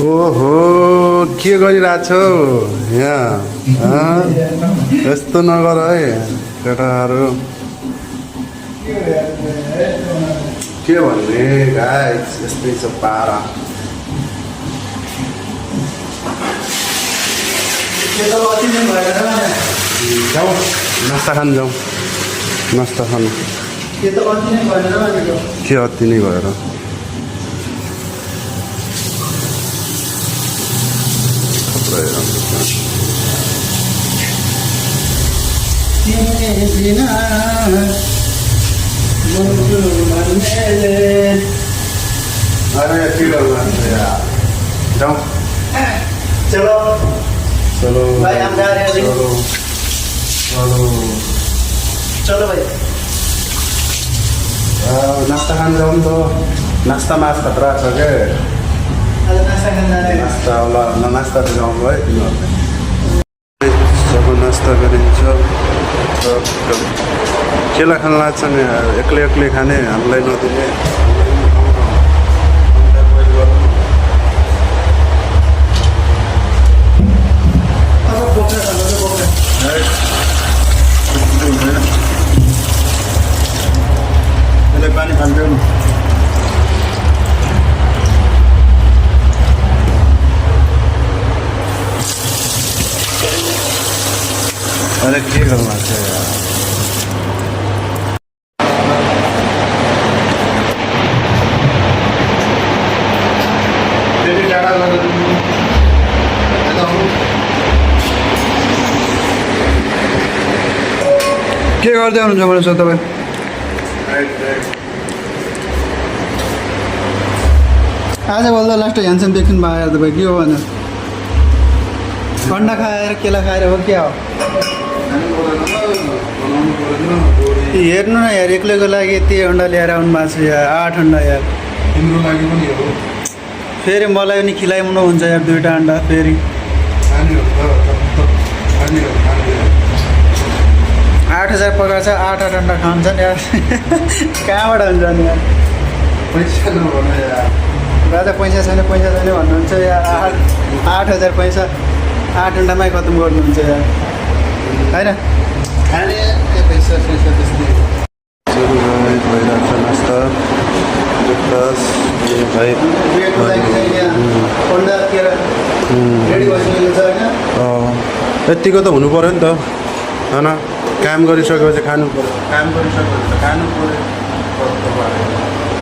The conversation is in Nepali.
ओहो के गरिरहेछौ यहाँ यस्तो नगर है केटाहरू के भन्ने गाइस यस्तै छ पारा जाउँ नास्ता खान जाउँ नास्ता खानु के अति नै भएर अरे के गर्नु यार जाउँ चलो चलो भाई हम जा रहे हैं अभी। चलो चलो चलो भाई नास्ता खान जाउँ त नास्तामा आज खतरा छ के आज नास्ता खान जाने नास्ता होला नास्ता त जाउँ है तिमीहरूले जब नास्ता गरिन्छ केला खान लाग्छ नि एक्लै एक्लै खाने हामीलाई नदिने अब बोक्रा खानु त बोक्रा यसले पानी खान्थ्यो नि अरे के गर्नु लाग्छ यार त्यति टाढा गएर के गर्दै हुनुहुन्छ भने सर तपाईँ आज बोल्दा लास्ट ह्यान्डसम देख्नु भयो तपाईँ के हो भने अन्डा खाएर केला खाएर हो क्या हो हेर्नु न यार एक्लैको लागि यति अन्डा ल्याएर आउनु भएको छ यार 8 अन्डा यार तिम्रो लागि पनि हो फेरि मलाई पनि खिलाइदिनु हुन्छ यार 2टा अन्डा फेरि खाने हो खाने हो 8000 पकाएको छ 8 अन्डा खान्छ नि यार कहाँबाट हुन्छ नि यार पैसा नभन यार राजा पैसा छैन भन्नुहुन्छ यार 8000 पैसा 8 अन्डामै खत्तम गर्नुहुन्छ यार होइन खाने पैसा त्यस्तै सुरु भइरहेको छ नास्ता ब्रेकफास्ट भाइ ब्रेकको लागि चाहिँ यहाँ अन्डा केरा रेडी भइसकेको छ होइन यत्तिको त हुनु पऱ्यो नि त होइन काम गरिसकेपछि खानु पऱ्यो काम गरिसकेपछि खानु पऱ्यो